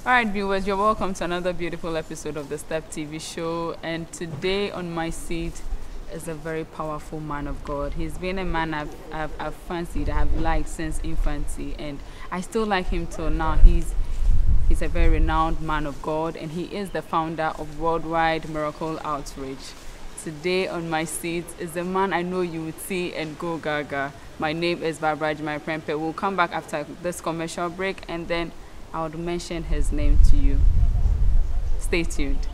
Alright viewers, you're welcome to another beautiful episode of the Step TV show, and today on my seat is a very powerful man of God. He's been a man I've fancied, I've liked since infancy, and I still like him till now. He's a very renowned man of God, and he is the founder of Worldwide Miracle Outreach. Today on my seat is a man I know you would see and go gaga. My name is Agyeman Prempeh. We'll come back after this commercial break, and then I would mention his name to you. Stay tuned.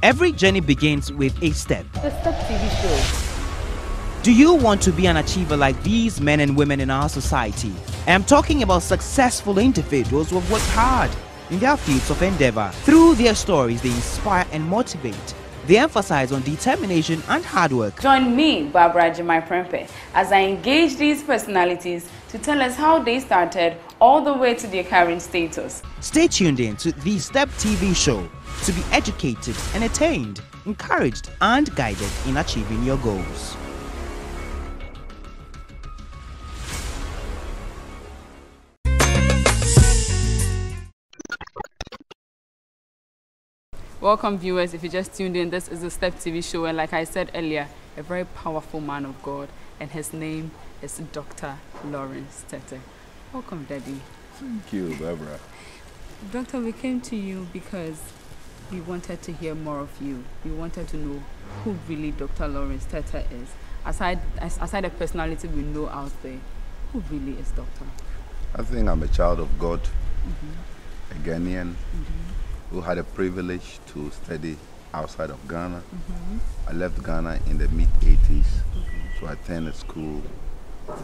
Every journey begins with a step. The Step TV show. Do you want to be an achiever like these men and women in our society? I am talking about successful individuals who have worked hard in their fields of endeavor. Through their stories, they inspire and motivate. They emphasize on determination and hard work. Join me, Agyeman Prempeh, as I engage these personalities to tell us how they started all the way to their current status. Stay tuned in to the Step TV show to be educated, entertained, encouraged, and guided in achieving your goals. Welcome viewers, if you just tuned in, this is the Step TV show, and like I said earlier, a very powerful man of God, and his name is Dr. Lawrence Tetteh. Welcome, Daddy. Thank you, Barbara. Doctor, we came to you because we wanted to hear more of you. We wanted to know who really Dr. Lawrence Tetteh is. Aside the personality we know out there, who really is Doctor? I think I'm a child of God, a Ghanaian, who had a privilege to study outside of Ghana. I left Ghana in the mid-80s to attend a school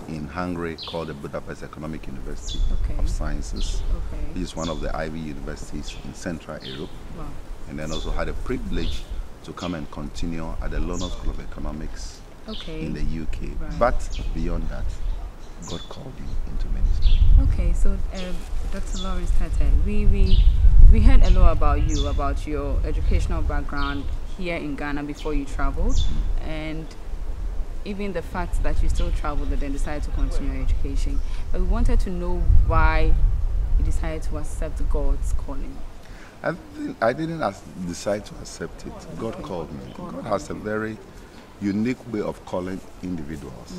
in Hungary called the Budapest Economic University of Sciences. It is one of the Ivy universities in Central Europe. Wow. And then also had a privilege to come and continue at the London School of Economics in the UK. Right. But beyond that, God called me into ministry. Okay, so Dr. Lawrence Tetteh, we heard a lot about you, about your educational background here in Ghana before you traveled, and even the fact that you still traveled and then decided to continue your education. But we wanted to know why you decided to accept God's calling. I didn't decide to accept it. God called me. God has a very unique way of calling individuals.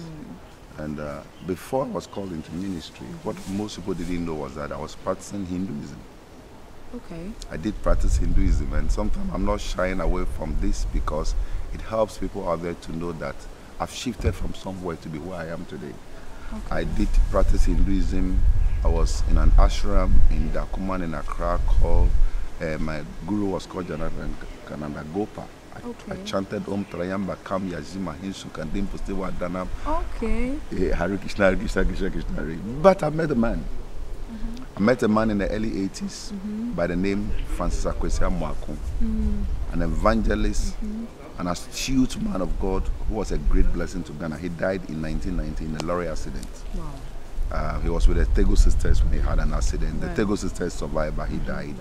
And before I was called into ministry, what most people didn't know was that I was practicing Hinduism. Okay. I did practice Hinduism, and sometimes I'm not shying away from this because it helps people out there to know that I've shifted from somewhere to be where I am today. Okay. I did practice Hinduism. I was in an ashram in Dakuman in Accra called, my guru was called Kananda Gopa. I chanted Om Trayamba Kam Yazima Hinsu Kandim Pustiwa Danam. Okay. Hare Krishna, Krishna, Krishna, Krishna. But I met a man. I met a man in the early 80s by the name Francis Akwesi Amoako, an evangelist, an astute man of God who was a great blessing to Ghana. He died in 1990 in a lorry accident. Wow. He was with the Tetteh sisters when he had an accident. Right. The Tetteh sisters survived, but he died.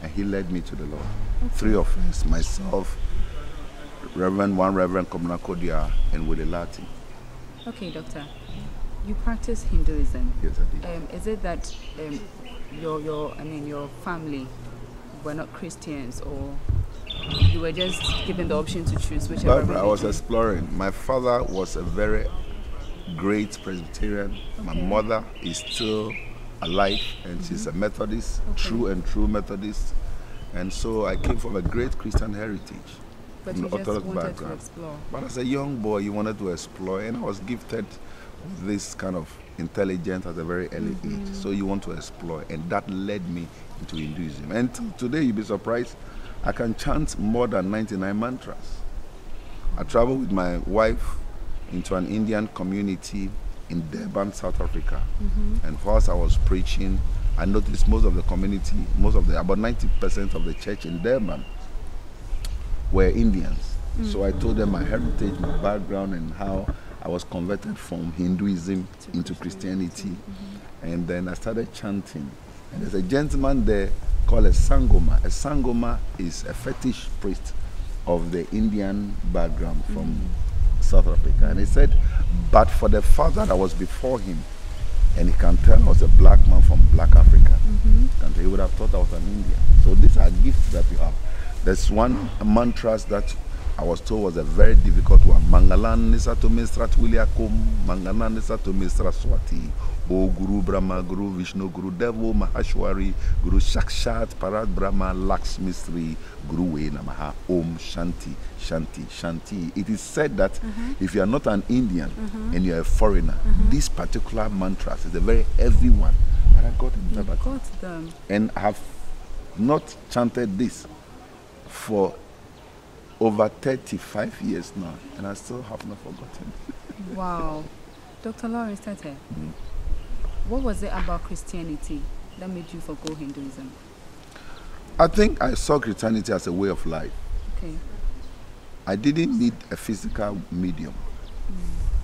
And he led me to the Lord. Okay. 3 of us, myself, one Reverend Komna Kodia, and Willie Lati. Okay, Doctor. You practice Hinduism. Yes, I did. Is it that your family were not Christians, or you were just given the option to choose whichever religion? I was exploring. My father was a very great Presbyterian. Okay. My mother is still alive, and she's a Methodist, true Methodist. And so I came from a great Christian heritage. But you just wanted to explore. But as a young boy, you wanted to explore, and I was gifted with this kind of intelligence at a very early age. So you want to explore, and that led me into Hinduism. And today, you'll be surprised, I can chant more than 99 mantras. I traveled with my wife into an Indian community in Durban, South Africa. And whilst I was preaching, I noticed most of the community, about 90% of the church in Durban were Indians. So I told them my heritage, my background, and how I was converted from Hinduism into Christianity. And then I started chanting. And there's a gentleman there called a Sangoma. A Sangoma is a fetish priest of the Indian background from South Africa. And he said, But for the father that was before him, and he can tell I was a black man from black Africa, he would have thought I was an Indian. So these are gifts that you have. There's one mantra that I was told was a very difficult one. Mangalan nisa to mistra tuliakum, Mangalan nisa to mistra swati. O Guru Brahma, Guru Vishnu, Guru Devo, Mahashwari, Guru Shakshat, Parad Brahma, Laks Mystery, Guru We Namaha, Om Shanti, Shanti, Shanti. It is said that if you are not an Indian and you are a foreigner, this particular mantra is a very heavy one. But I got it. You got them. And I have not chanted this for over 35 years now, and I still have not forgotten. Wow. Dr. Lawrence Tetteh, what was it about Christianity that made you forgo Hinduism? I think I saw Christianity as a way of life. Okay. I didn't need a physical medium.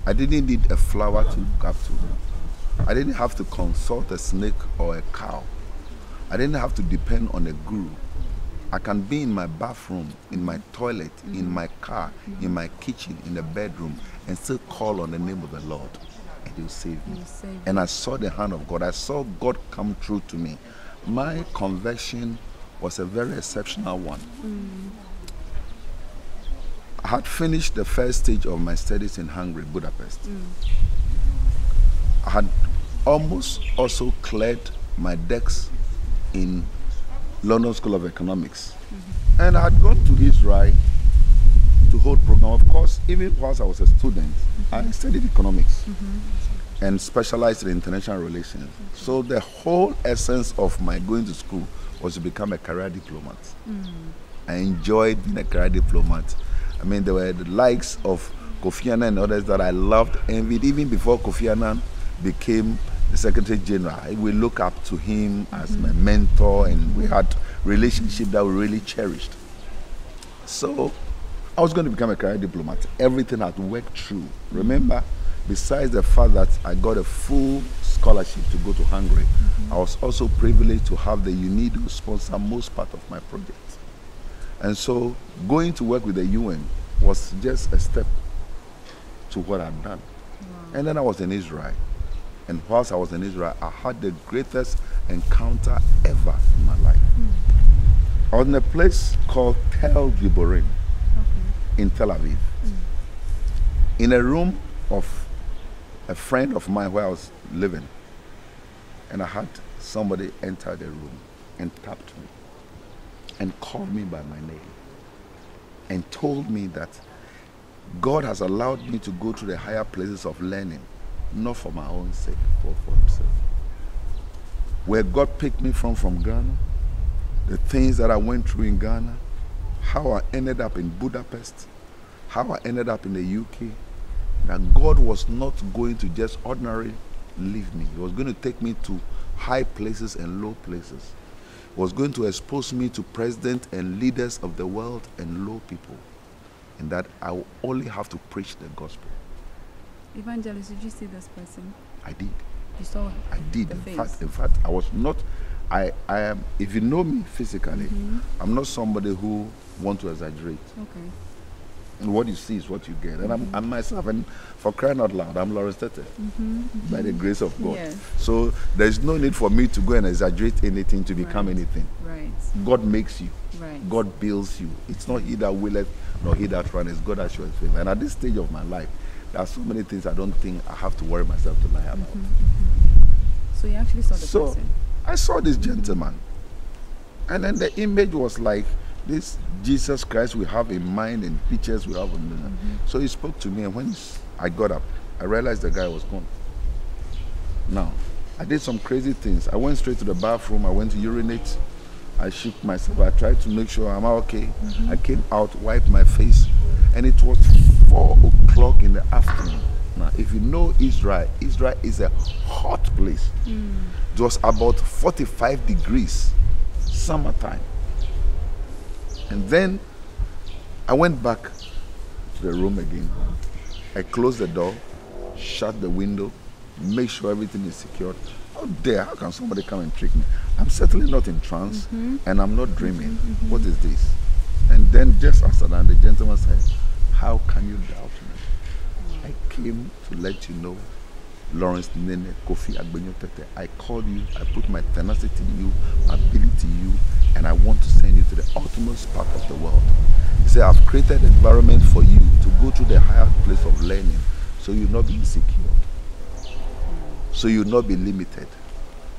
I didn't need a flower to look up to. I didn't have to consult a snake or a cow. I didn't have to depend on a guru. I can be in my bathroom, in my toilet, in my car, in my kitchen, in the bedroom, and still call on the name of the Lord, and He'll save me. And I saw the hand of God. I saw God come through to me. My conversion was a very exceptional one. I had finished the first stage of my studies in Hungary, Budapest. I had almost also cleared my decks in London School of Economics. And I had gone to Israel to hold program. Of course, even whilst I was a student, I studied economics and specialized in international relations. So the whole essence of my going to school was to become a career diplomat. I enjoyed being a career diplomat. I mean, there were the likes of Kofi Annan and others that I loved, envied, even before Kofi Annan became the Secretary General. We look up to him as my mentor, and we had relationship that we really cherished. So I was going to become a career diplomat. Everything had worked through. Remember, besides the fact that I got a full scholarship to go to Hungary, I was also privileged to have the UNIDO sponsor most part of my project. And so going to work with the UN was just a step to what I'd done. And then I was in Israel. And whilst I was in Israel, I had the greatest encounter ever in my life. I was in a place called Tel Giborim in Tel Aviv. In a room of a friend of mine where I was living. And I had somebody enter the room and tapped me and called me by my name and told me that God has allowed me to go to the higher places of learning, not for my own sake, but for Himself. Where God picked me from Ghana, the things that I went through in Ghana, how I ended up in Budapest, how I ended up in the UK, that God was not going to just ordinarily leave me. He was going to take me to high places and low places. He was going to expose me to presidents and leaders of the world and low people. And that I will only have to preach the gospel. Evangelist, did you see this person? I did. You saw I did. the In face? fact, I was not. I am. If you know me physically, I'm not somebody who wants to exaggerate. Okay. And what you see is what you get. And I'm myself, and for crying out loud, I'm Lawrence Tetteh, by the grace of God. Yes. So there's no need for me to go and exaggerate anything to become anything. Right. God makes you. Right. God builds you. It's not He that willeth, nor He that runneth. God that showeth favor. And at this stage of my life, there are so many things I don't think I have to worry myself to lie about. So you actually saw the person? I saw this gentleman. And then the image was like this Jesus Christ we have in mind and pictures we have in mind. So he spoke to me, and when I got up, I realized the guy was gone. Now, I did some crazy things. I went straight to the bathroom. I went to urinate. I shook myself. I tried to make sure I'm okay. I came out, wiped my face, and it was 4 o'clock in the afternoon. Now, if you know Israel, Israel is a hot place. It was about 45 degrees, summertime. And then I went back to the room again. I closed the door, shut the window, make sure everything is secured. How dare, how can somebody come and trick me? I'm certainly not in trance, and I'm not dreaming. What is this? And then just after that, the gentleman said, how can you doubt me? I came to let you know, Lawrence Nene, Kofi Agyeman Tetteh, I called you, I put my tenacity in you, my ability in you, and I want to send you to the utmost part of the world. He said, I've created an environment for you to go to the higher place of learning, so you'll not be insecure, so you'll not be limited.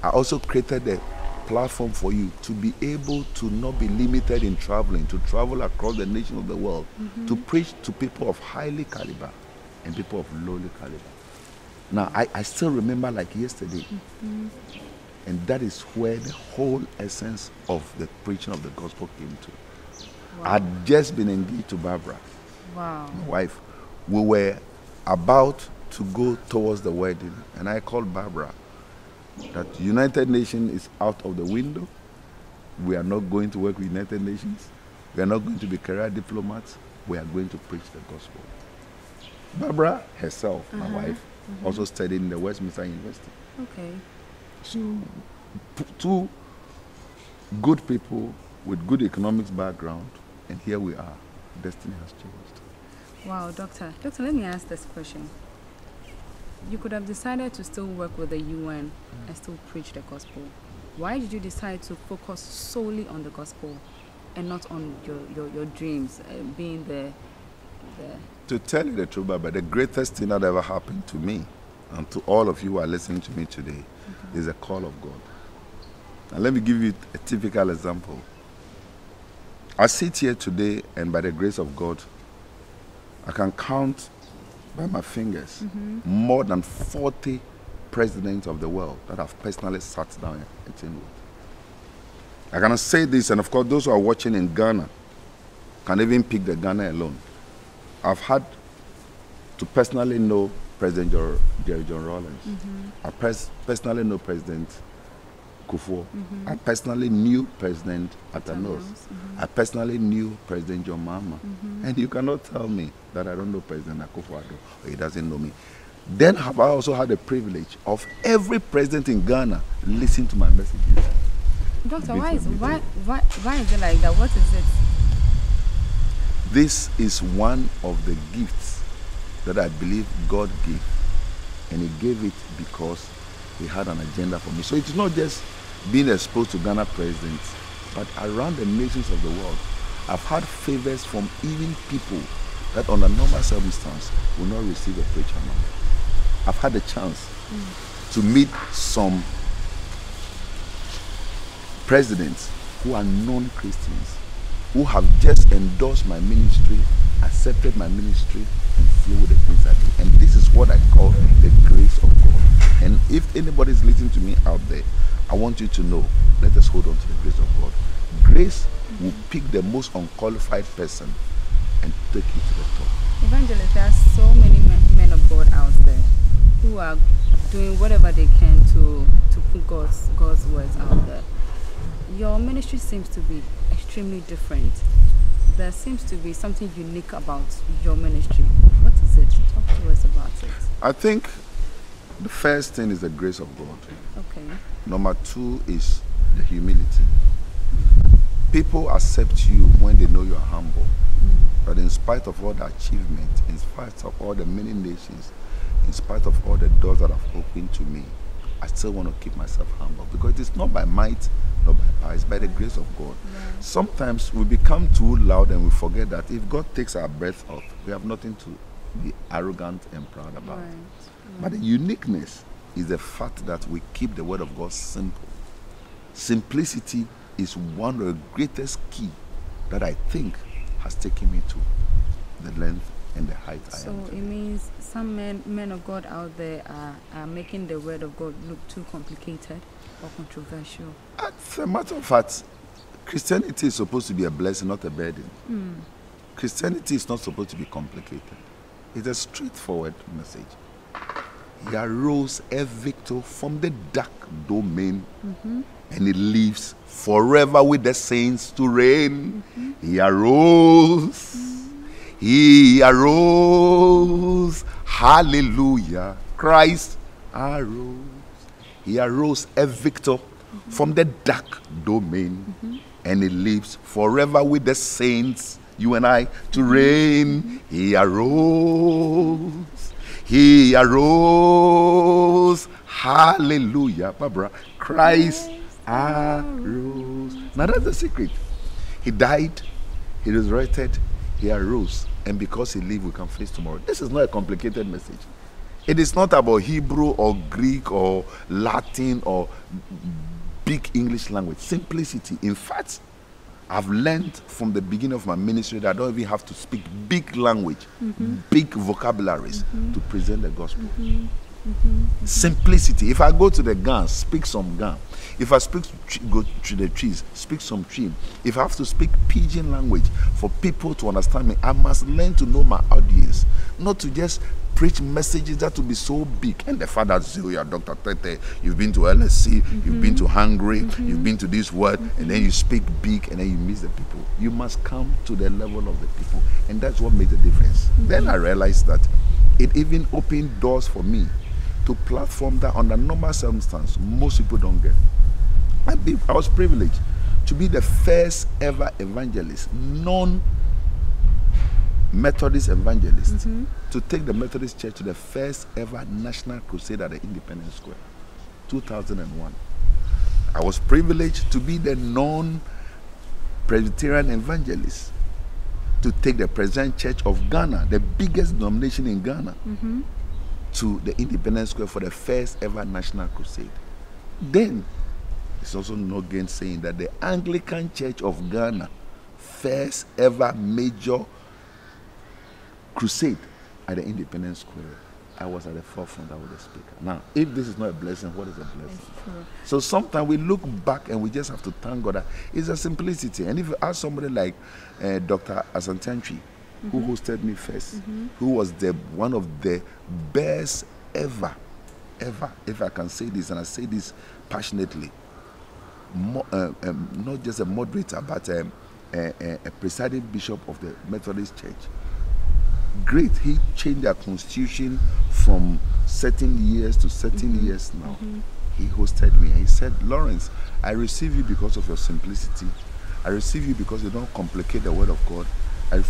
I also created a platform for you to be able to not be limited in traveling, to travel across the nation of the world, to preach to people of highly caliber and people of lowly caliber. Now, I still remember like yesterday, and that is where the whole essence of the preaching of the gospel came to. Wow. I had just been engaged to Barbara, Wow. my wife. We were about to go towards the wedding, and I called Barbara that United Nations is out of the window. We are not going to work with United Nations. We are not going to be career diplomats. We are going to preach the gospel. Barbara herself, my wife, also studied in the Westminster University. Okay. So, two good people with good economics background, and here we are. Destiny has changed. Wow, Doctor, let me ask this question. You could have decided to still work with the UN and still preach the gospel. Why did you decide to focus solely on the gospel and not on your dreams, being the... To tell you the truth, Baba, the greatest thing that ever happened to me and to all of you who are listening to me today is a call of God. And let me give you a typical example. I sit here today, and by the grace of God, I can count by my fingers more than 40 presidents of the world that have personally sat down and eaten with. I cannot say this, and of course those who are watching in Ghana can even pick the Ghana alone. I've had to personally know President Jerry John Rawlings. I personally know President Kufuor. I personally knew President Atanos. I personally knew President John Mahama. And you cannot tell me that I don't know President Akufo-Addo or he doesn't know me. Then have I also had the privilege of every president in Ghana listening to my messages. Doctor, why is it like that? What is it? This is one of the gifts that I believe God gave, and He gave it because He had an agenda for me. So it's not just being exposed to Ghana presidents, but around the nations of the world. I've had favors from even people that under normal circumstance will not receive a preacher now. I've had a chance to meet some presidents who are non-Christians, who have just endorsed my ministry, accepted my ministry, and flow with the things I do. And this is what I call the grace of God. And if anybody is listening to me out there, I want you to know, let us hold on to the grace of God. Grace will pick the most unqualified person and take you to the top. Evangelist, there are so many men of God out there who are doing whatever they can to put God's words out there. Your ministry seems to be extremely different. There seems to be something unique about your ministry. What is it? Talk to us about it. I think the first thing is the grace of God. Okay. Number two is the humility. People accept you when they know you are humble. But in spite of all the achievement, in spite of all the many nations, in spite of all the doors that have opened to me, I still want to keep myself humble, because it is not by might, not by power, it's by the grace of God. Right. Sometimes we become too loud and we forget that if God takes our breath off, we have nothing to be arrogant and proud about. Right. But the uniqueness is the fact that we keep the word of God simple. Simplicity is one of the greatest key that I think has taken me to the length and the height I am. So it means some men of God out there are making the word of God look too complicated or controversial. As a matter of fact, Christianity is supposed to be a blessing, not a burden. Christianity is not supposed to be complicated. It's a straightforward message. He arose a victor from the dark domain, and he lives forever with the saints to reign. He arose. He arose. Hallelujah. Christ arose. He arose a victor from the dark domain, and he lives forever with the saints, you and I, to reign. He arose. He arose. Hallelujah. Barbara, Christ arose. Now that's the secret. He died, he resurrected, he arose. And because he lived, we can face tomorrow. This is not a complicated message. It is not about Hebrew or Greek or Latin or big English language. Simplicity. In fact, I've learned from the beginning of my ministry that I don't even have to speak big language, big vocabularies to present the gospel. Simplicity. If I go to the Gan, speak some Gan. If I go to the trees, speak some tree. If I have to speak pidgin language for people to understand me, I must learn to know my audience, not to just preach messages that will be so big. And the father says, oh, yeah, Dr. Tetteh, you've been to LSC, you've been to Hungary, you've been to this word, and then you speak big and then you miss the people. You must come to the level of the people. And that's what made the difference. Then I realized that it even opened doors for me to platform that under normal circumstances most people don't get. I was privileged to be the first ever evangelist, non-Methodist evangelist, to take the Methodist Church to the first ever national crusade at the Independence Square, 2001. I was privileged to be the non-Presbyterian evangelist, to take the Presbyterian Church of Ghana, the biggest denomination in Ghana, to the Independence Square for the first ever national crusade. Then, it's also no gainsaying that the Anglican Church of Ghana, first ever major crusade at the Independence Square, I was at the forefront. I was the speaker. Now, if this is not a blessing, what is a blessing? So sometimes we look back and we just have to thank God that it's a simplicity. And if you ask somebody like Dr. Asantantri, who hosted me first, who was one of the best ever, if I can say this, and I say this passionately, not just a moderator, but a presiding bishop of the Methodist Church. Great. He changed their constitution from certain years to certain years now. He hosted me and he said, Lawrence, I receive you because of your simplicity. I receive you because you don't complicate the word of God. I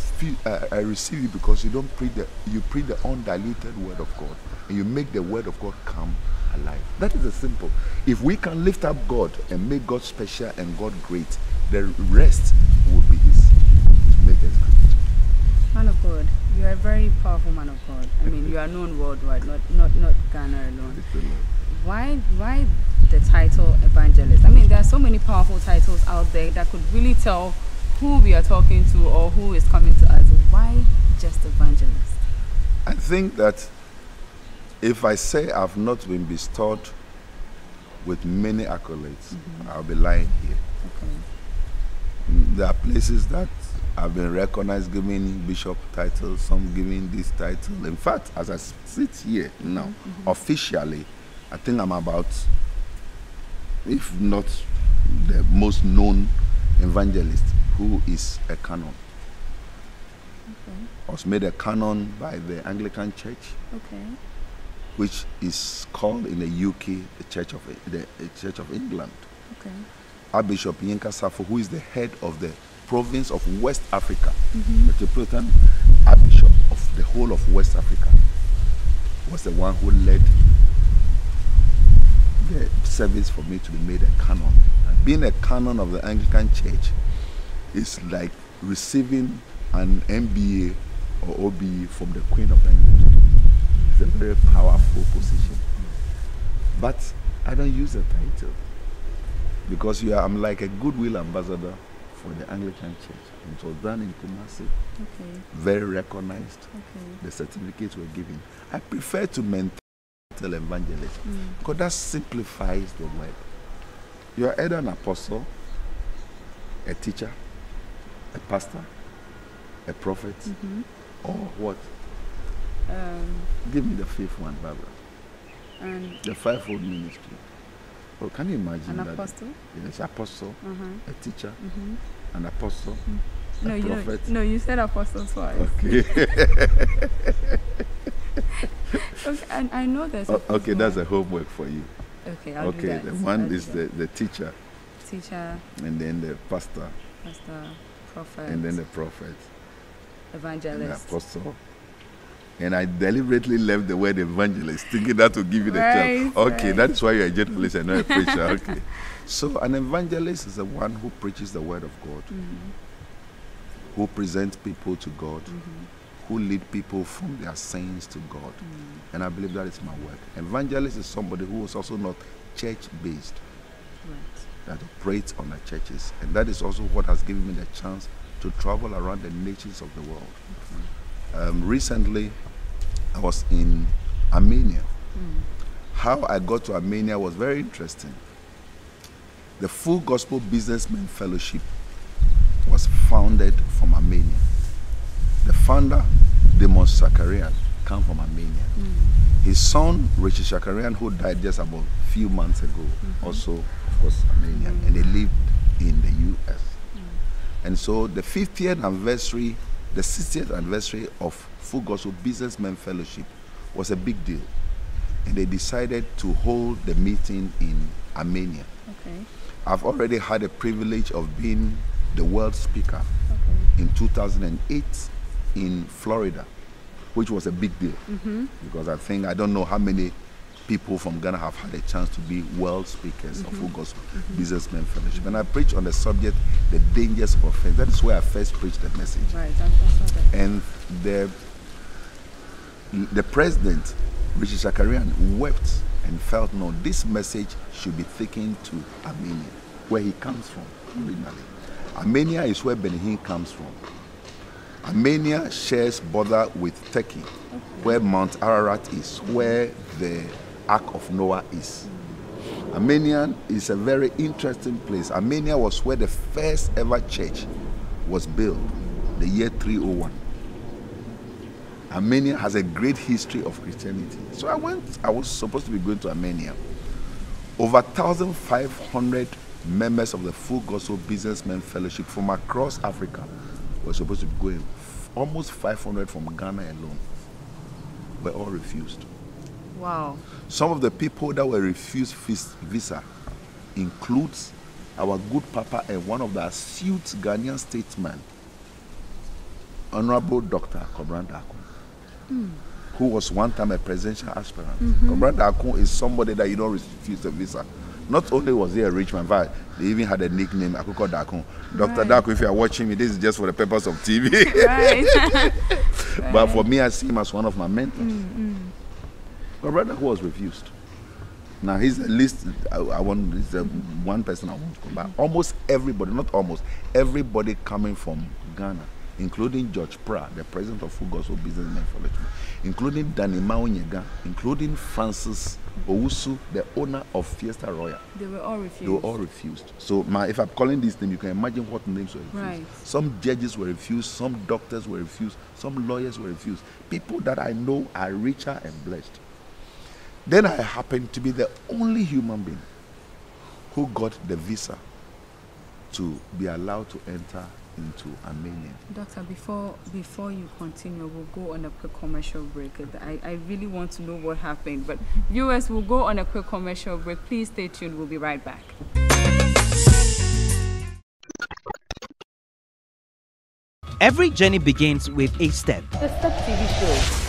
receive you because you preach the undiluted word of God, and you make the word of God come alive. That is the simple. If we can lift up God and make God special and God great, the rest will be His to make us great. Man of God, you are a very powerful man of God. I mean, you are known worldwide, not Ghana alone. Why the title evangelist? I mean, there are so many powerful titles out there that could really tell who we are talking to or who is coming to us. Why just evangelist? I think that if I say I've not been bestowed with many accolades, I'll be lying here. There are places that I've been recognized, giving bishop titles, some giving this title. In fact, as I sit here now, officially, I think I'm about, if not the most known evangelist, who is a canon. I was made a canon by the Anglican Church, which is called in the UK the Church of England. Archbishop Yinka Safo, who is the head of the province of West Africa, Metropolitan Archbishop of the whole of West Africa, was the one who led the service for me to be made a canon. And being a canon of the Anglican Church is like receiving an MBA or OBE from the Queen of England. It's a very powerful position. But I don't use the title because I'm like a goodwill ambassador for the Anglican Church. It was done in Kumasi. Very recognized. The certificates were given. I prefer to maintain the evangelist because that simplifies the word. You are either an apostle, a teacher, a pastor, a prophet, or what? Give me the fifth one, Barbara. The fivefold ministry. Well, can you imagine an that? Apostle? Yes, apostle, a teacher, an apostle, no, a prophet. You said apostle twice. Okay. And I know there's okay, that's a homework for you. Okay, I'll do that. The one is the teacher. Teacher. And then the pastor. Pastor, prophet. And then the prophet. Evangelist. And the apostle. And I deliberately left the word evangelist, thinking that would give you the chance. Right, Okay, right. that is why you're a journalist and not a preacher. Okay. So an evangelist is the one who preaches the word of God, who presents people to God, who lead people from their sins to God. And I believe that is my work. Evangelist is somebody who is also not church-based, that operates on the churches. And that is also what has given me the chance to travel around the nations of the world. Recently, I was in Armenia. How I got to Armenia was very interesting. The Full Gospel Businessmen Fellowship was founded from Armenia. The founder, Demos Shakarian, came from Armenia. His son, Richie Shakarian, who died just about a few months ago, also, of course, Armenian, and they lived in the U.S. And so the 50th anniversary, the 60th anniversary of Full Gospel Businessmen Fellowship was a big deal. And they decided to hold the meeting in Armenia. Okay. I've already had the privilege of being the world speaker in 2008 in Florida, which was a big deal. Because I don't know how many people from Ghana have had a chance to be world speakers of Full Gospel Businessmen Fellowship. And I preached on the subject, the dangers of offense. That is where I first preached the message. Right, I saw that. And the president, Richie Shakarian, wept and felt, no, this message should be taken to Armenia, where he comes from originally. Armenia is where Benny Hinn comes from. Armenia shares border with Turkey, where Mount Ararat is, where the Ark of Noah is. Armenia is a very interesting place. Armenia was where the first ever church was built, the year 301. Armenia has a great history of Christianity. So I was supposed to be going to Armenia. Over 1,500 members of the Full Gospel Businessmen Fellowship from across Africa were supposed to be going. Almost 500 from Ghana alone were all refused. Wow. Some of the people that were refused visa includes our good papa and one of the astute Ghanaian statesmen, Honorable Dr. Kobran Dakun, who was one time a presidential aspirant. Kobran Dakun is somebody that you don't refuse a visa. Not only was he a rich man, but they even had a nickname, Akuko Dakun. Dr. Dakun, if you are watching me, this is just for the purpose of TV. Right. But for me, I see him as one of my mentors. My brother who was refused. Now he's the least, he's the one person I want to come back. Almost everybody, not almost, everybody coming from Ghana, including George Pra, the president of Full Gospel Businessmen Fellowship, including Danny Maonyega, including Francis Owusu, the owner of Fiesta Royal. They were all refused. They were all refused. So if I'm calling this name, you can imagine what names were refused. Right. Some judges were refused, some doctors were refused, some lawyers were refused. People that I know are richer and blessed. Then I happened to be the only human being who got the visa to be allowed to enter into Armenia. Doctor, before you continue, we'll go on a quick commercial break. I really want to know what happened, but viewers, will go on a quick commercial break. Please stay tuned. We'll be right back. Every journey begins with a step. The Step TV show.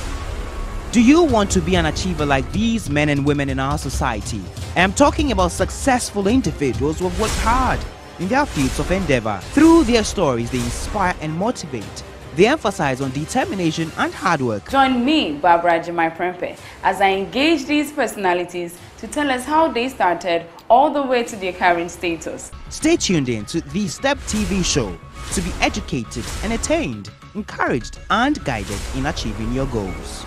Do you want to be an achiever like these men and women in our society? I'm talking about successful individuals who have worked hard in their fields of endeavor. Through their stories, they inspire and motivate. They emphasize on determination and hard work. Join me, Barbara Agyeman Prempeh, as I engage these personalities to tell us how they started all the way to their current status. Stay tuned in to the Step TV show to be educated, entertained, encouraged, and guided in achieving your goals.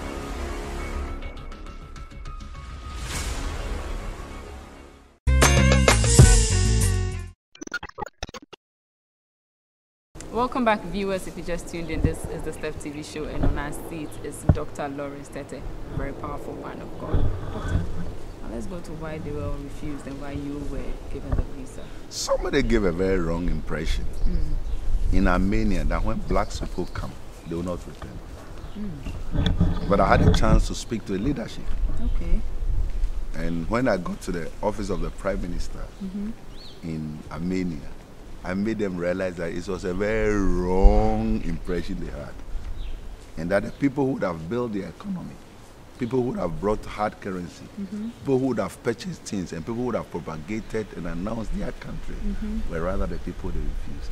Welcome back, viewers. If you just tuned in, this is the Step TV show, and on our seat is Dr. Lawrence Tetteh, a very powerful man of God. Doctor, now let's go to why they were all refused and why you were given the visa. Somebody gave a very wrong impression in Armenia that when black people come, they will not return. But I had a chance to speak to the leadership. Okay. And when I got to the office of the Prime Minister in Armenia, I made them realize that it was a very wrong impression they had. and that the people who would have built the economy, people who would have brought hard currency, people who would have purchased things, and people who would have propagated and announced their country were rather the people they refused.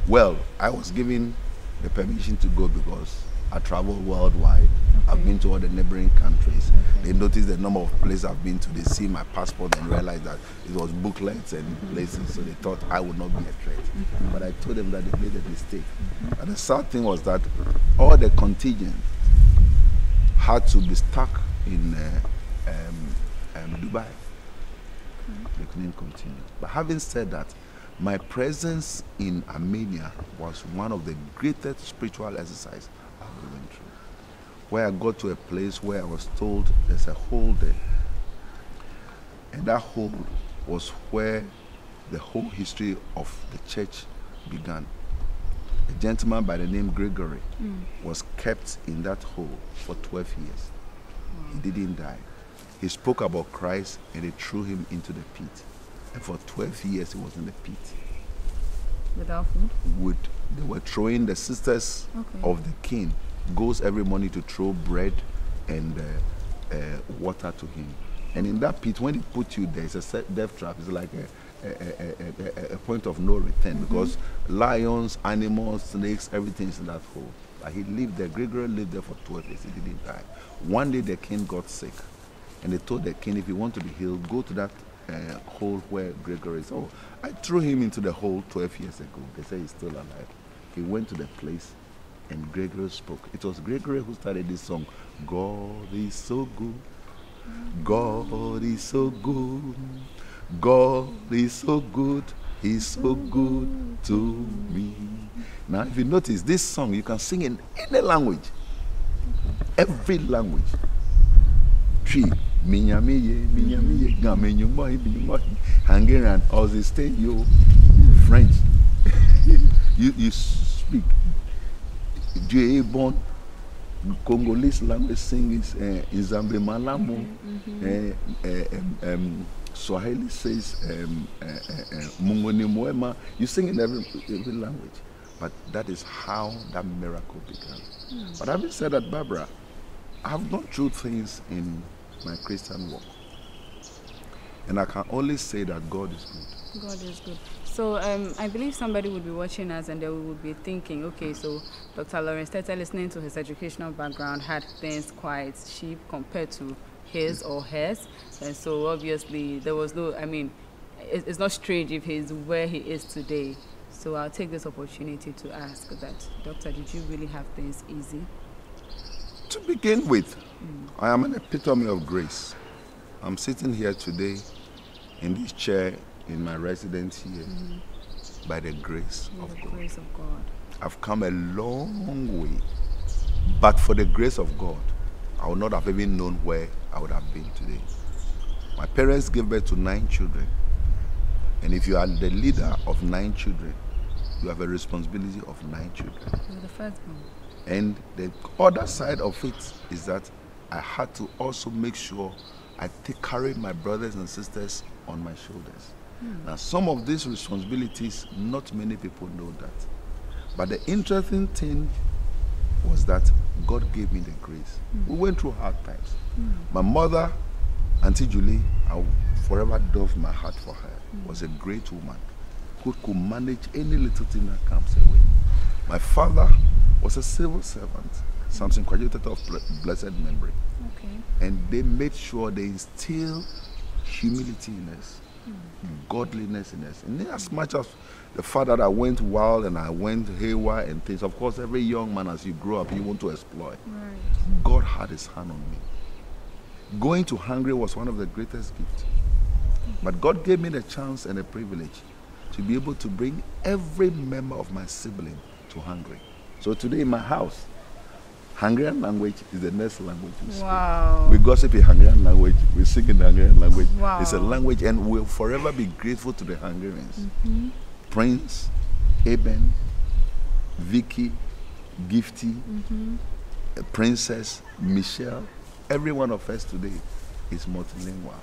Well, I was given the permission to go because I travel worldwide. I've been to all the neighboring countries. They noticed the number of places I've been to. They see my passport and realized that it was booklets and places, so they thought I would not be a threat. But I told them that they made a mistake. And the sad thing was that all the contingent had to be stuck in Dubai. They couldn't continue. But having said that, my presence in Armenia was one of the greatest spiritual exercises I went through. Where I got to a place where I was told there's a hole there. And that hole was where the whole history of the church began. A gentleman by the name Gregory was kept in that hole for 12 years. He didn't die. He spoke about Christ and they threw him into the pit. And for 12 years he was in the pit. Without food? They were throwing the sisters of the king goes every morning to throw bread and water to him. And in that pit, when they put you there, it's a death trap. It's like a point of no return because lions, animals, snakes, everything is in that hole. But he lived there. Gregory lived there for 12 years. He didn't die. One day the king got sick. And they told the king, if you want to be healed, go to that hole where Gregory is. Oh, I threw him into the hole 12 years ago. They say he's still alive. He went to the place and Gregory spoke. It was Gregory who started this song, God is so good. God is so good. God is so good. He's so good to me. Now, if you notice this song, you can sing in any language. Every language. Tree. Hungarian, Aussie, French. You speak. Bon Congolese language sings in Zambe Malamo. Swahili says Mungoni Moema. You sing in every language. But that is how that miracle began. But having said that, Barbara, I have gone through things in my Christian walk. And I can only say that God is good. God is good. So I believe somebody would be watching us and they would be thinking, okay, so Dr. Lawrence Tetteh, listening to his educational background, had things quite cheap compared to his or hers. And so obviously there was no, I mean, it's not strange if he's where he is today. So I'll take this opportunity to ask that, Doctor, did you really have things easy? To begin with, I am an epitome of grace. I'm sitting here today in this chair in my residence here by the grace of God. Grace of God. I've come a long way, but for the grace of God, I would not have even known where I would have been today. My parents gave birth to 9 children, and if you are the leader of 9 children, you have a responsibility of 9 children. You're the firstborn. And the other side of it is that I had to also make sure I carry my brothers and sisters on my shoulders. Now, some of these responsibilities, not many people know that. But the interesting thing was that God gave me the grace. We went through hard times. My mother, Auntie Julie, I will forever dove my heart for her, was a great woman who could manage any little thing that comes her way. My father was a civil servant, Samson graduated of blessed memory. And they made sure they instilled humility in us, godliness in us. And as much as the fact that I went wild and I went haywire and things, of course, every young man as you grow up, you want to exploit. God had his hand on me. Going to Hungary was one of the greatest gifts. But God gave me the chance and the privilege to be able to bring every member of my sibling to Hungary. So today in my house, Hungarian language is the next language we speak. Wow. We gossip in Hungarian language, we sing in Hungarian language. Wow. It's a language, and we'll forever be grateful to the Hungarians. Prince, Eben, Vicky, Gifty, Princess, Michelle, every one of us today is multilingual.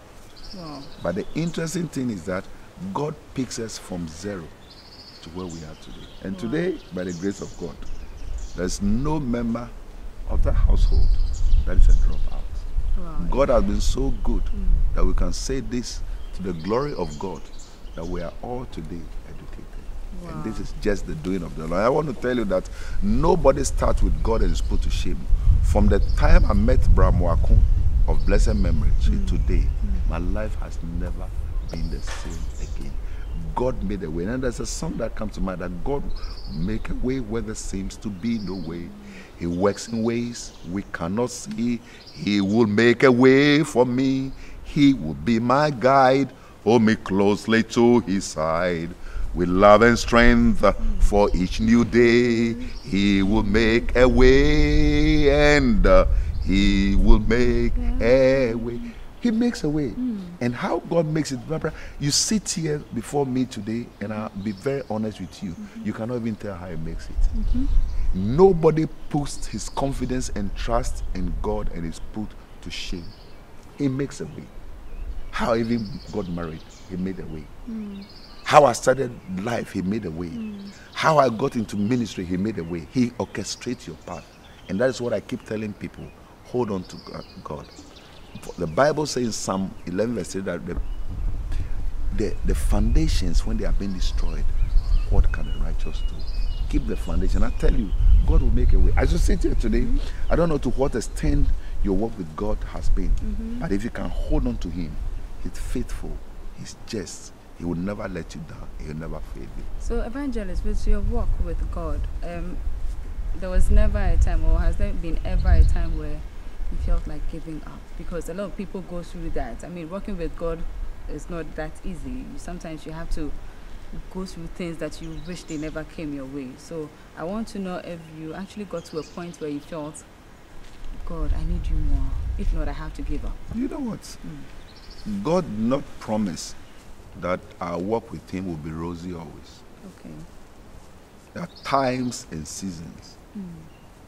Wow. But the interesting thing is that God picks us from zero to where we are today. And today, by the grace of God, there's no member of that household that is a dropout. Wow. God has been so good that we can say this to the glory of God, that we are all today educated. Wow. And this is just the doing of the Lord. I want to tell you that nobody starts with God and is put to shame. From the time I met Bramwaku of blessed memory to today, my life has never been the same again. God made a way. And there's a song that comes to mind, that God make a way where there seems to be no way. He works in ways we cannot see. He will make a way for me. He will be my guide. Hold me closely to his side. With love and strength for each new day, he will make a way, and he will make a way. He makes a way. And how God makes it, Barbara, you sit here before me today, and I'll be very honest with you, you cannot even tell how he makes it. Nobody puts his confidence and trust in God and is put to shame. He makes a way. How I even got married, he made a way. How I started life, he made a way. How I got into ministry, he made a way. He orchestrates your path. And that is what I keep telling people. Hold on to God. The Bible says in Psalm 11 verse 3 that the foundations, when they are being destroyed, what can the righteous do? Keep the foundation. I tell you, God will make a way. As you sit here today, I don't know to what extent your work with God has been. But if you can hold on to him, he's faithful, he's just. He will never let you down. He will never fail you. So, evangelist, with your walk with God, there was never a time, or has there been ever a time where you felt like giving up? Because a lot of people go through that. I mean, working with God is not that easy. Sometimes you have to go through things that you wish they never came your way. So, I want to know if you actually got to a point where you felt, God, I need you more. If not, I have to give up. You know what? God did not promise that our walk with him will be rosy always. Okay. There are times and seasons.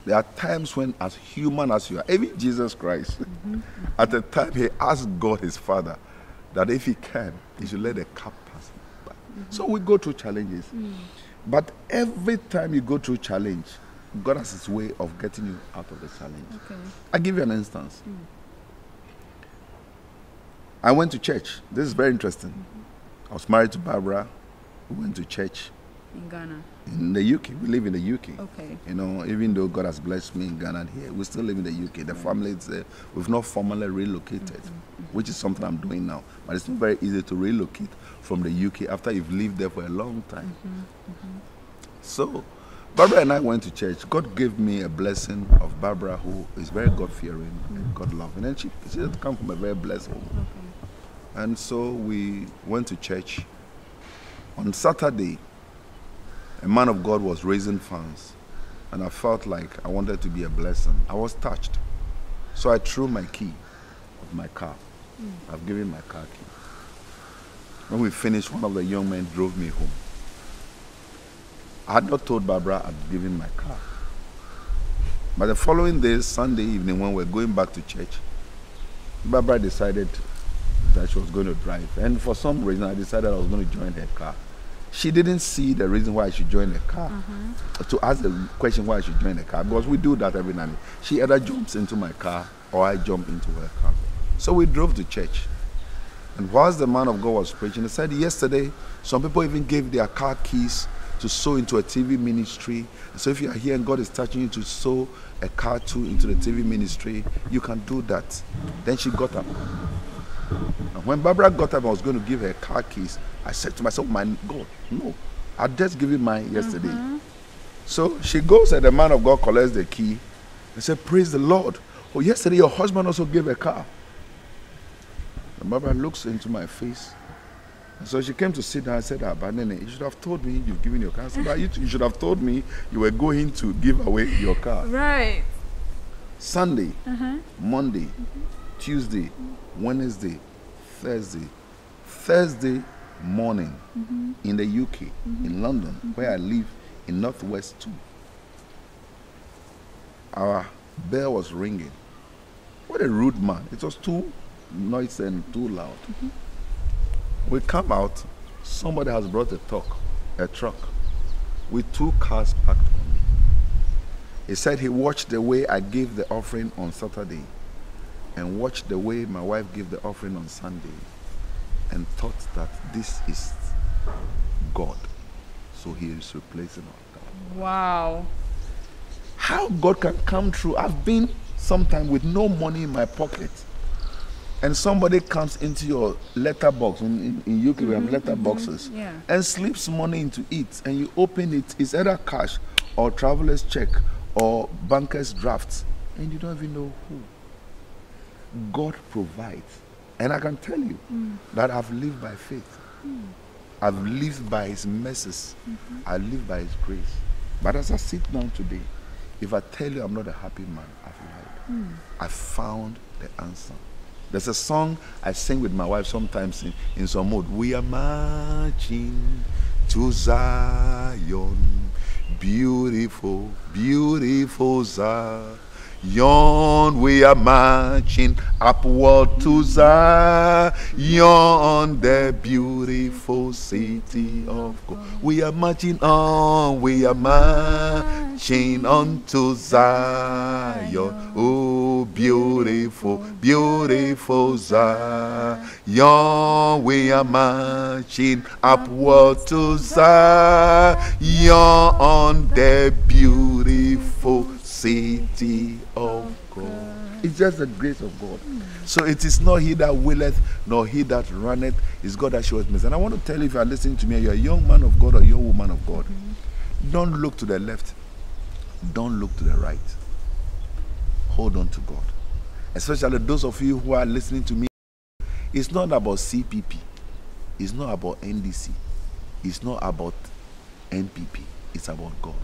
There are times when, as human as you are, even Jesus Christ, at the time he asked God, his Father, that if he can, he should let the cup pass by. So we go through challenges. But every time you go through challenge, God has his way of getting you out of the challenge. Okay. I'll give you an instance. I went to church. This is very interesting. I was married to Barbara. We went to church. In Ghana? In the UK. We live in the UK. Okay. You know, even though God has blessed me in Ghana and here, we still live in the UK. The family is there. We've not formally relocated, which is something I'm doing now. But it's not very easy to relocate from the UK after you've lived there for a long time. So, Barbara and I went to church. God gave me a blessing of Barbara, who is very God-fearing and God-loving. And she had come from a very blessed home. And so we went to church. On Saturday, a man of God was raising funds, and I felt like I wanted to be a blessing. I was touched. So I threw my key of my car. I've given my car key. When we finished, one of the young men drove me home. I had not told Barbara I'd given my car. But the following day, Sunday evening, when we were going back to church, Barbara decided that she was going to drive. And for some reason, I decided I was going to join her car. She didn't see the reason why I should join the car. To ask the question why I should join the car, because we do that every night. She either jumps into my car or I jump into her car. So we drove to church. And whilst the man of God was preaching, he said yesterday, some people even gave their car keys to sow into a TV ministry. So if you are here and God is touching you to sow a car too into the TV ministry, you can do that. Then she got up. And when Barbara got up and was going to give her car keys, I said to myself, my God, no. I'd just given mine yesterday. So she goes and the man of God collects the key and said, praise the Lord. Oh, yesterday your husband also gave a car. And Barbara looks into my face. And so she came to sit down and said, Banene, you should have told me you've given your car. I said, but you should have told me you were going to give away your car. Right. Sunday, Monday, Tuesday, Wednesday, Thursday morning in the UK, in London, where I live in Northwest 2. Our bell was ringing. What a rude man. It was too noisy and too loud. We come out, somebody has brought a truck with 2 cars parked on me. He said he watched the way I gave the offering on Saturday and watched the way my wife gave the offering on Sunday and thought that this is God. So he is replacing all that. Wow. How God can come through. I've been sometime with no money in my pocket, and somebody comes into your letterbox. In UK we have letter boxes, and slips money into it, and you open it. It's either cash or traveler's check or banker's drafts, and you don't even know who. God provides, and I can tell you that I've lived by faith. I've lived by his mercies. I live by his grace. But as I sit down today, if I tell you I'm not a happy man, I've lied. I found the answer. There's a song I sing with my wife sometimes in some mood. We are marching to Zion, beautiful, beautiful Zion. We are marching upward to Zion, the beautiful city of God. We are marching on, we are marching on to Zion. Oh, beautiful, beautiful Zion. We are marching upward to Zion, the beautiful city of God. It's just the grace of God. So it is not he that willeth, nor he that runneth. It's God that showeth mercy. And I want to tell you, if you are listening to me, you're a young man of God or young woman of God, don't look to the left. Don't look to the right. Hold on to God. Especially those of you who are listening to me. It's not about CPP. It's not about NDC. It's not about NPP. It's about God.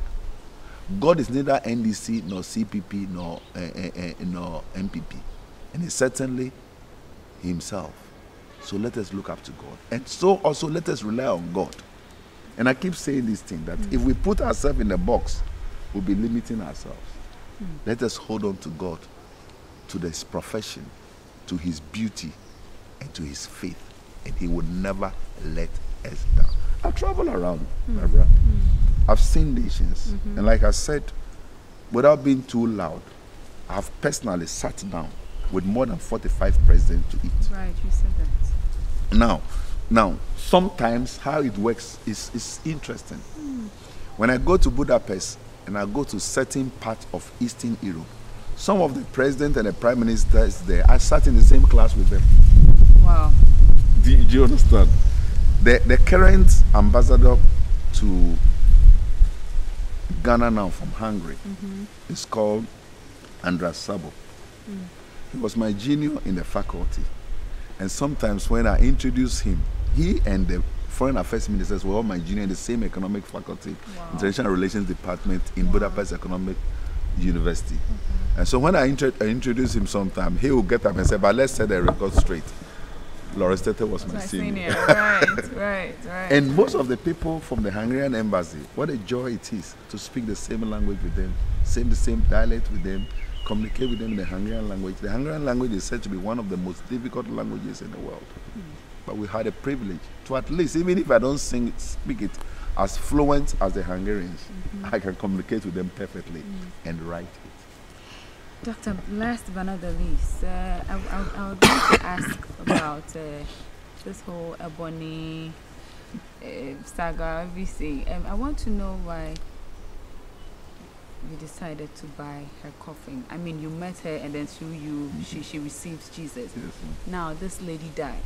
God is neither NDC nor CPP nor MPP, and He's certainly himself. So let us look up to God, and so also let us rely on God. And I keep saying this thing, that if we put ourselves in a box, we'll be limiting ourselves. Let us hold on to God, to His profession, to His beauty, and to His faith, and He will never let us down. I travel around, Barbara. I've seen nations, and like I said, without being too loud, I've personally sat down with more than 45 presidents to eat. Right, you said that. Now, sometimes how it works is interesting. When I go to Budapest and I go to certain parts of Eastern Europe, some of the presidents and the prime ministers there, I sat in the same class with them. Wow. Do you understand? The current ambassador to Ghana now from Hungary is called Andras Sabo. He was my junior in the faculty, and sometimes when I introduce him, he and the foreign affairs ministers were all my junior in the same economic faculty, international relations department in Budapest Economic University. And so when I introduce him sometime, he will get up and say, but let's set the record straight. Tetteh was my senior. Right. And most of the people from the Hungarian embassy, what a joy it is to speak the same language with them, the same dialect with them, communicate with them in the Hungarian language. The Hungarian language is said to be one of the most difficult languages in the world. But we had a privilege to, at least, even if I don't speak it as fluent as the Hungarians, I can communicate with them perfectly and write it. Doctor, last but not the least, I would like to ask about this whole Ebony saga, everything. I want to know why you decided to buy her coffin. I mean, you met her, and then through you, she received Jesus. Yes, now, this lady died.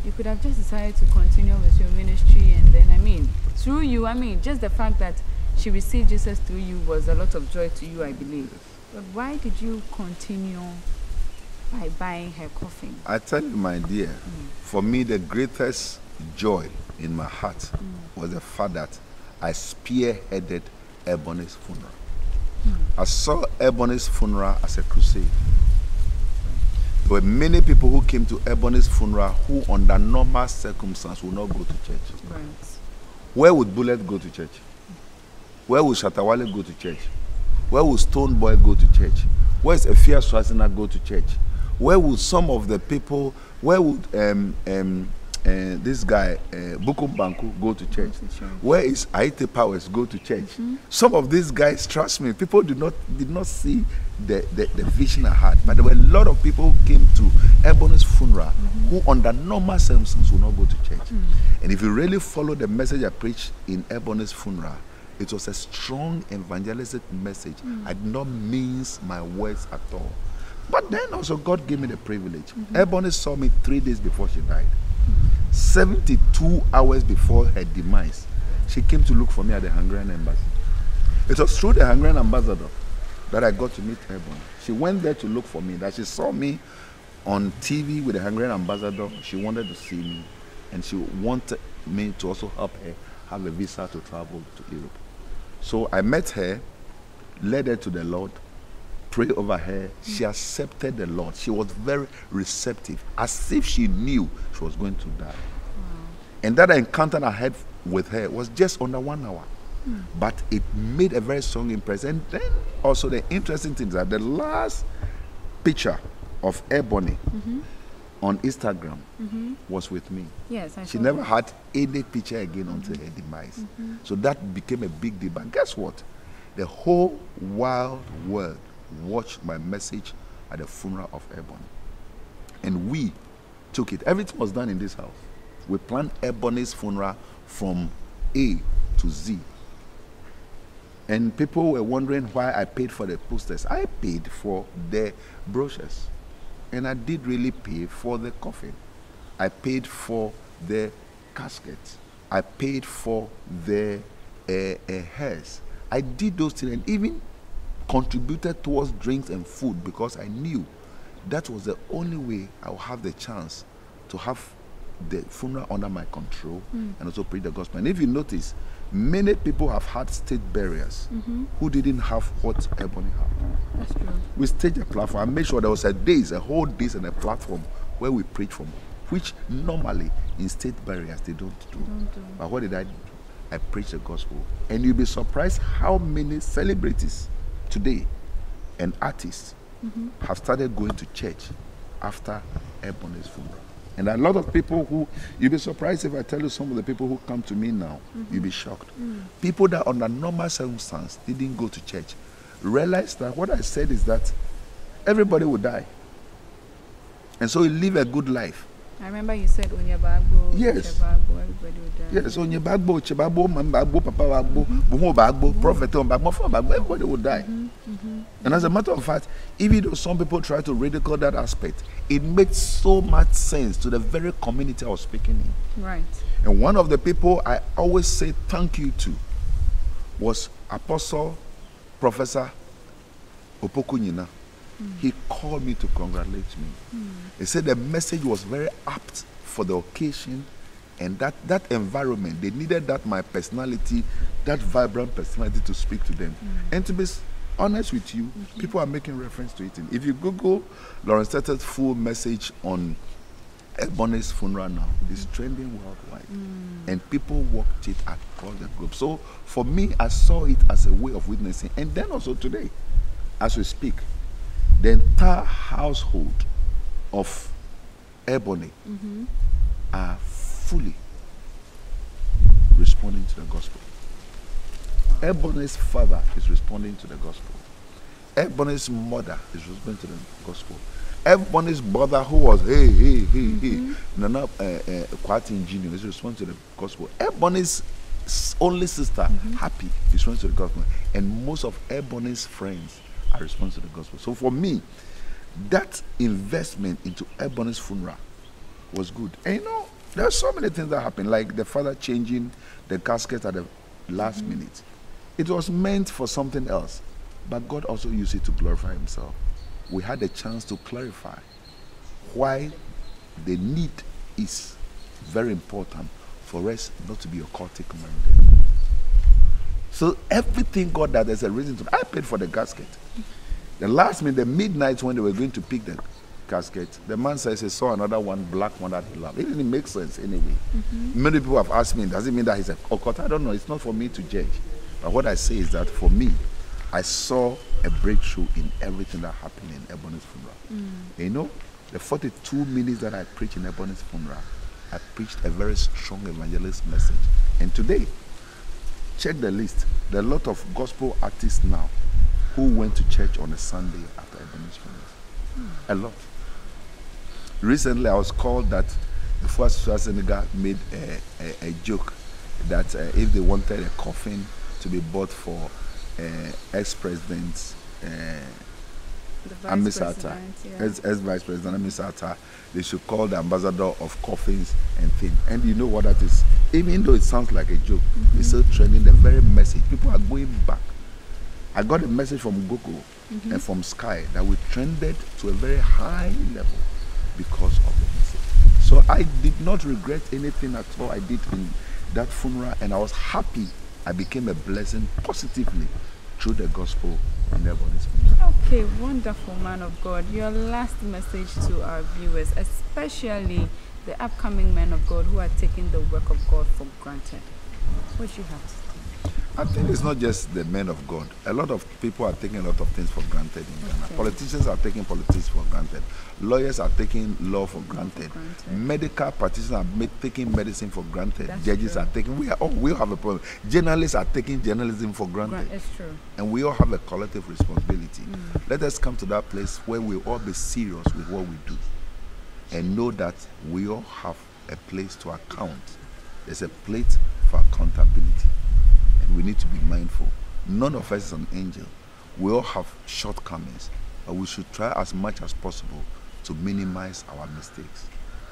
You could have just decided to continue with your ministry, and then, I mean, through you, I mean, just the fact that she received Jesus through you was a lot of joy to you, I believe. But why did you continue by buying her coffin? I tell you, my dear, for me, the greatest joy in my heart was the fact that I spearheaded Ebony's funeral. I saw Ebony's funeral as a crusade. There were many people who came to Ebony's funeral who, under normal circumstances, would not go to church. Right. Where would Bullet go to church? Where would Shatawale go to church? Where would Stone Boy go to church? Where is Efia Swazina go to church? Where would some of the people, where would this guy, Bukum Banku, go to church. Where is Aite Powers, go to church. Some of these guys, trust me, people did not see the vision I had. But there were a lot of people who came to Ebony's funeral who under normal circumstances will not go to church. And if you really follow the message I preached in Ebony's funeral, it was a strong evangelistic message. I did not mince my words at all. But then also God gave me the privilege. Ebony saw me 3 days before she died. 72 hours before her demise, she came to look for me at the Hungarian embassy. It was through the Hungarian ambassador that I got to meet Ebony. She went there to look for me. That she saw me on TV with the Hungarian ambassador. She wanted to see me, and she wanted me to also help her have a visa to travel to Europe. So I met her, led her to the Lord, prayed over her. She accepted the Lord. She was very receptive, as if she knew she was going to die. And that encounter I had with her was just under 1 hour. But it made a very strong impression. And then also the interesting thing is that the last picture of Ebony on Instagram was with me. Yes, she never had any picture again until her demise. So that became a big deal. But guess what? The whole wild world watched my message at the funeral of Ebony. And we took it. Everything was done in this house. We planned Ebony's funeral from A to Z. And people were wondering why I paid for the posters. I paid for the brochures. And I did really pay for the coffin. I paid for the casket. I paid for the hearse. I did those things and even contributed towards drinks and food because I knew that was the only way I would have the chance to have the funeral under my control and also preach the gospel. And if you notice, many people have had state burials who didn't have what Ebony had. That's true. We staged a platform. I made sure there was a whole days and a platform where we preach from, which normally in state burials they don't do. But what did I do? I preached the gospel. And you'll be surprised how many celebrities today and artists have started going to church after Ebony's funeral. And a lot of people who, you'll be surprised if I tell you some of the people who come to me now, you'll be shocked. People that under normal circumstances didn't go to church. Realize that what I said is that everybody will die. And so you live a good life. I remember you said Onyebagbo, yes. Chebagbo, everybody would die. Yes, Onyebagbo, Chebagbo, Mambagbo, Papa Bagbo, Bumo Bagbo, Prophet Bagbo, everybody will die. And as a matter of fact, even though some people try to ridicule that aspect, it makes so much sense to the very community I was speaking in. Right. And one of the people I always say thank you to was Apostle Professor Opokunyina. He called me to congratulate me. He said the message was very apt for the occasion and that environment. They needed that my personality, that vibrant personality to speak to them. And to be honest with you, people are making reference to it. And if you Google Lawrence Tetteh's full message on Ebony's funeral now, it is trending worldwide. And people watched it across the globe. So for me, I saw it as a way of witnessing. And then also today, as we speak, the entire household of Ebony are fully responding to the gospel. Ebony's father is responding to the gospel. Ebony's mother is responding to the gospel. Ebony's brother, who was Nana Kwatin Jr., is responding to the gospel. Ebony's only sister, Happy, is responding to the gospel. And most of Ebony's friends are responding to the gospel. So for me, that investment into Ebony's funeral was good. And you know, there are so many things that happened, like the father changing the casket at the last minute. It was meant for something else, but God also used it to glorify himself. We had a chance to clarify why the need is very important for us not to be occultic minded. So everything God does, there's a reason to. I paid for the casket. The last minute, the midnight when they were going to pick the casket, the man says he saw another one, black one that he loved. It didn't make sense anyway. Many people have asked me, does it mean that he's a occult? I don't know. It's not for me to judge. But what I say is that for me, I saw a breakthrough in everything that happened in Ebony's funeral. You know, the 42 minutes that I preached in Ebony's funeral, I preached a very strong evangelist message. And today, check the list. There are a lot of gospel artists now who went to church on a Sunday after a demonstration. A lot. Recently, I was called that the first Schwarzenegger made a joke that if they wanted a coffin to be bought for ex-president Amisata, ex-vice president Amisata, they should call the ambassador of coffins and things. And you know what that is? Even though it sounds like a joke, it's still trending the very message. People are going back. I got a message from Google and from Sky that we trended to a very high level because of the message. So I did not regret anything at all I did in that funeral, and I was happy I became a blessing positively through the gospel in everybody's funeral. Okay, wonderful man of God. Your last message to our viewers, especially the upcoming men of God who are taking the work of God for granted. What do you have to say? I think it's not just the men of God. A lot of people are taking a lot of things for granted in Ghana. Politicians are taking politics for granted. Lawyers are taking law for granted. Medical practitioners are taking medicine for granted. That's Judges true. are taking, we all have a problem. Journalists are taking journalism for granted. It's true. And we all have a collective responsibility. Let us come to that place where we all be serious with what we do and know that we all have a place to account. There's a place for accountability. We need to be mindful. None of us is an angel. We all have shortcomings, but we should try as much as possible to minimize our mistakes.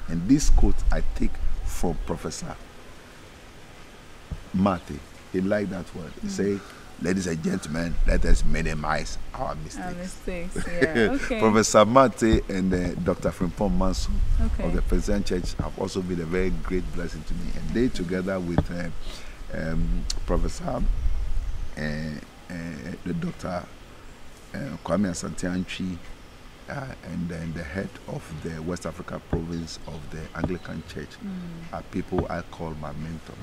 And this quote I take from Professor Mate. He liked that word. He said, ladies and gentlemen, let us minimize our mistakes. Yeah. Okay. Professor Mate and Dr. Prempeh Manso of the Presbyterian Church have also been a very great blessing to me. And they, together with Professor the Dr. Kwame Asante-Antwi and then the head of the West Africa province of the Anglican Church are people I call my mentors.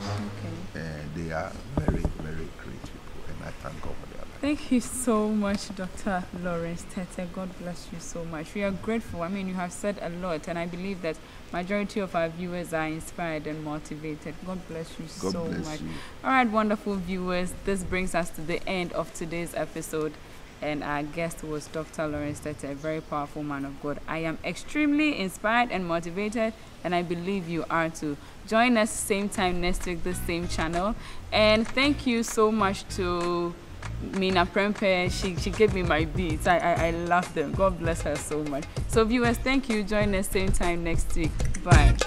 They are very, very great people, and I thank God for their life. Thank you so much, Dr. Lawrence Tetteh. God bless you so much. We are grateful. I mean, you have said a lot, and I believe that majority of our viewers are inspired and motivated. God bless you so much. All right, wonderful viewers, this brings us to the end of today's episode, and our guest was Dr. Lawrence Tetteh, a very powerful man of God. I am extremely inspired and motivated, and I believe you are too. Join us same time next week, this same channel. And thank you so much to Mina Prempeh. She gave me my beats. I love them. God bless her so much. So viewers, thank you. Join us same time next week. Bye.